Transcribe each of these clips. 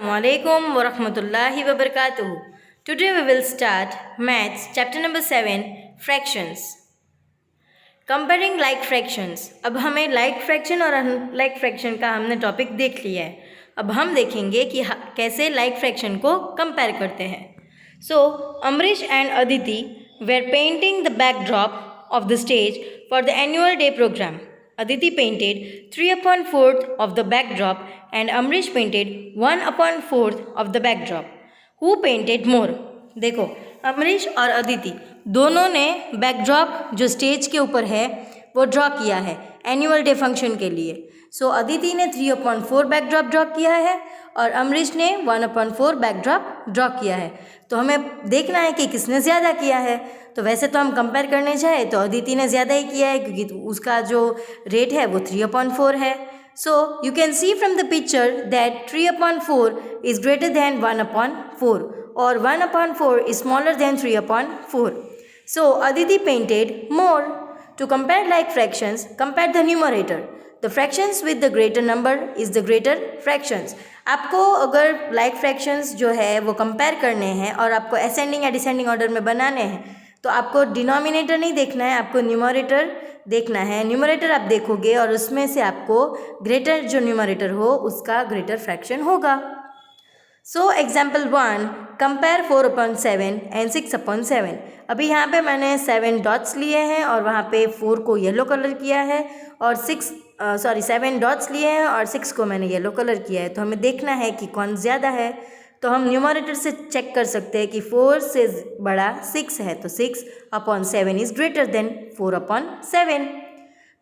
Assalamualaikum warahmatullahi wabarakatuh. Today we will start Maths chapter number 7 Fractions. Comparing like fractions. अब हमें like fraction और unlike fraction का हमने topic देख लिया है. अब हम देखेंगे कि कैसे like fraction को compare करते हैं. So Amrish and Aditi were painting the backdrop of the stage for the annual day program. Aditi painted 3/4 of the backdrop and Amrish painted 1/4 of the backdrop. Who painted more? देखो अमरीश और अदिति दोनों ने backdrop जो stage के ऊपर है वो draw किया है एनुअल डे फंक्शन के लिए. सो अदिति ने 3/4 बैकड्रॉप ड्रॉ किया है और अमरीश ने 1/4 बैकड्रॉप ड्रॉ किया है. तो हमें देखना है कि किसने ज़्यादा किया है. तो वैसे तो हम कंपेयर करने जाए तो अदिति ने ज़्यादा ही किया है क्योंकि उसका जो रेट है वो 3/4 है. So you can see from the picture that 3/4 is greater than 1/4 or 1/4 is smaller than 3/4. So Aditi painted more. To compare like fractions, compare the numerator. The fractions with the greater number is the greater fractions. आपको अगर like fractions जो है वो compare करने हैं और आपको ascending या descending order में बनाने हैं तो आपको डिनोमिनेटर नहीं देखना है, आपको न्यूमरेटर देखना है. न्यूमरेटर आप देखोगे और उसमें से आपको ग्रेटर जो न्यूमरेटर हो उसका ग्रेटर फ्रैक्शन होगा. So example 1, compare 4/7 and 6/7. अभी यहाँ पे मैंने 7 डॉट्स लिए हैं और वहाँ पे 4 को येलो कलर किया है और 7 डॉट्स लिए हैं और 6 को मैंने येलो कलर किया है. तो हमें देखना है कि कौन ज़्यादा है. तो हम न्यूमरेटर से चेक कर सकते हैं कि 4 से बड़ा 6 है तो 6/7 इज़ ग्रेटर देन 4/7.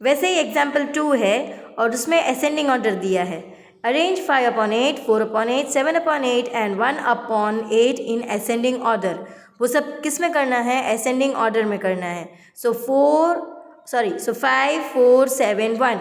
वैसे ही एग्जाम्पल 2 है और उसमें असेंडिंग ऑर्डर दिया है. Arrange 5/8, 4/8, 7/8 and 1/8 in ascending order. वो सब किस में करना है? असेंडिंग ऑर्डर में करना है. सो 5 4 7 1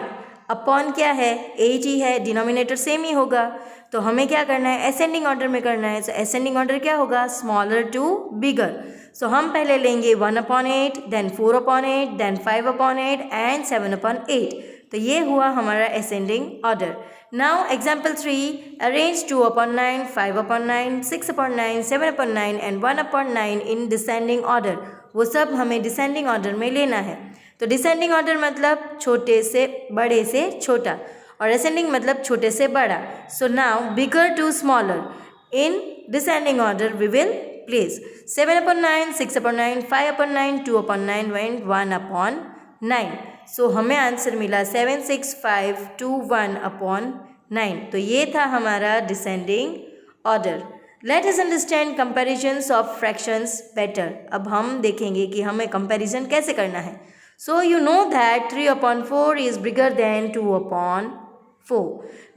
अपॉन क्या है? 8 ही है, डिनोमिनेटर सेम ही होगा. तो हमें क्या करना है? असेंडिंग ऑर्डर में करना है. सो असेंडिंग ऑर्डर क्या होगा? स्मॉलर टू बिगर. सो हम पहले लेंगे 1/8, देन 4/8, देन 5/8 एंड 7/8. तो ये हुआ हमारा ascending order. Now example 3, arrange 2/9, 5/9, 6/9, 7/9 and 1/9 in descending order. वो सब हमें डिसेंडिंग ऑर्डर में लेना है. तो डिसेंडिंग ऑर्डर मतलब छोटे से बड़े से छोटा और असेंडिंग मतलब छोटे से बड़ा. So now bigger to smaller in descending order we will place 7/9, 6/9, 5/9, 2/9 and 1/9. So हमें आंसर मिला 7 6 5 2 1/9. तो ये था हमारा descending order. Let us understand comparisons of fractions better. अब हम देखेंगे कि हमें कंपैरिजन कैसे करना है. So you know that 3/4 is bigger than 2/4.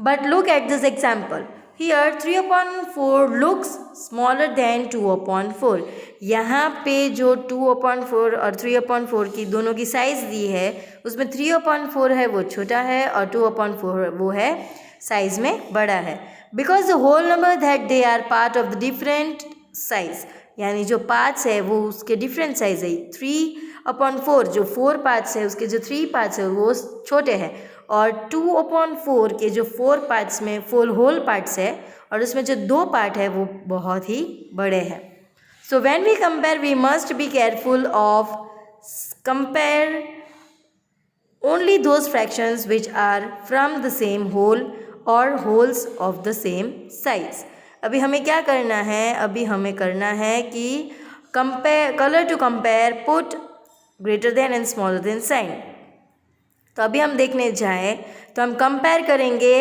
But look at this example. Here 3/4 looks smaller than 2/4. यहाँ पे जो 2/4 और 3/4 की दोनों की साइज़ दी है उसमें 3/4 है वो छोटा है और 2/4 वो है साइज़ में बड़ा है. Because the whole number that they are part of the different size, यानी जो पार्ट्स है वो उसके डिफरेंट साइज़ है. 3/4 जो 4 पार्ट्स है उसके जो 3 पार्ट्स है वो छोटे हैं और 2/4 के जो 4 पार्ट्स में 4 होल पार्ट्स है और उसमें जो 2 पार्ट है वो बहुत ही बड़े हैं. So when we compare we must be careful of compare only those fractions which are from the same whole और wholes of the same size. अभी हमें क्या करना है? अभी हमें करना है कि compare colour to compare put greater than and smaller than sign. तो अभी हम देखने जाएँ तो हम कंपेयर करेंगे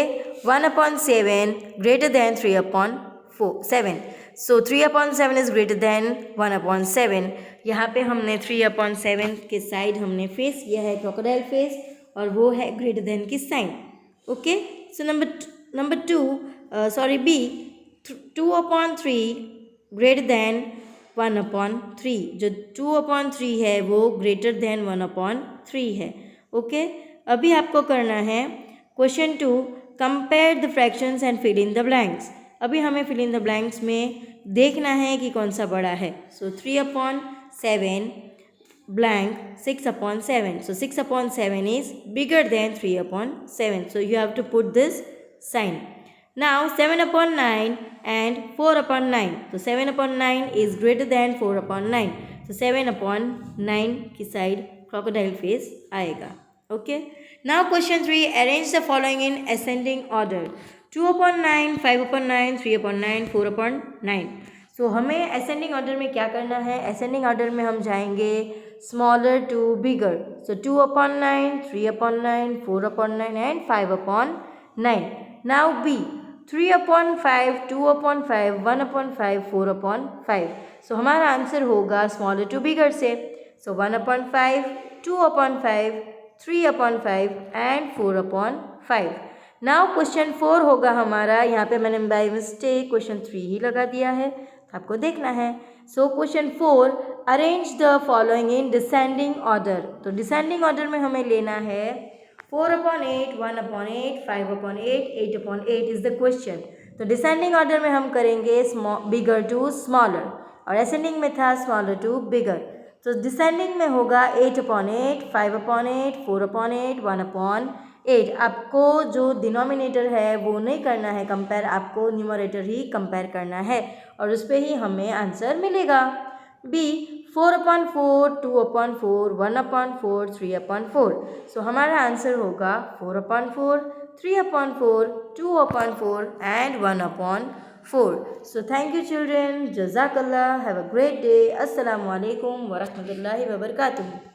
1/7 greater than 3/7. So 3/7 is greater than 1/7. यहाँ पे हमने 3/7 के साइड हमने फेस किया है क्रोकोडाइल फेस और वो है ग्रेटर देन की sign. Okay. So number 2 b 2/3 greater than 1/3. जो 2/3 है वो ग्रेटर देन 1/3 है. ओके. अभी आपको करना है question 2, compare the fractions and fill in the blanks. अभी हमें फिल इन द ब्लैंक्स में देखना है कि कौन सा बड़ा है. सो 3/7 blank 6/7. So 6/7 is bigger than 3/7. So you have to put this sign. Now 7 upon 9 and 4 upon 9. तो 7 upon 9 is greater than 4 upon 9. तो 7 upon 9 की साइड crocodile face आएगा. Okay. Now question 3. Arrange the following in ascending order. 2 upon 9, 5 upon 9, 3 upon 9, 4 upon 9. So हमें ascending order में क्या करना है? ascending order में हम जाएंगे smaller to bigger. So 2 upon 9, 3 upon 9, 4 upon 9 and 5 upon 9. Now B. 3 upon 5, 2 upon 5, 1 upon 5, 4 upon 5. So हमारा answer होगा smaller to bigger से. So 1 upon 5, 2 upon 5, 3 upon 5 and 4 upon 5. Now question 4 होगा हमारा. यहाँ पे मैंने बाय मिस्टेक क्वेश्चन 3 ही लगा दिया है, आपको देखना है. So question 4. Arrange the following in descending order. तो डिसेंडिंग ऑर्डर में हमें लेना है 4 upon 8, 1 upon 8, 5 upon 8, 8 upon 8 is the question. तो डिसेंडिंग ऑर्डर में हम करेंगे बिगर टू स्मॉलर और असेंडिंग में था स्मॉलर टू बिगर. तो डिसेंडिंग में होगा 8 upon 8, 5 upon 8, 4 upon 8, 1 upon 8. आपको जो डिनोमिनेटर है वो नहीं करना है कंपेयर, आपको न्यूमरेटर ही कंपेयर करना है और उस पर ही हमें आंसर मिलेगा. B. 4 upon 4, 2 upon 4, 1 upon 4, 3 upon 4. सो हमारा आंसर होगा 4 upon 4, 3 upon 4, 2 upon 4 and 1 upon 4. So thank you children. Jazakallah. Have a great day. Assalamu alaikum wa rahmatullahi wa barakatuh.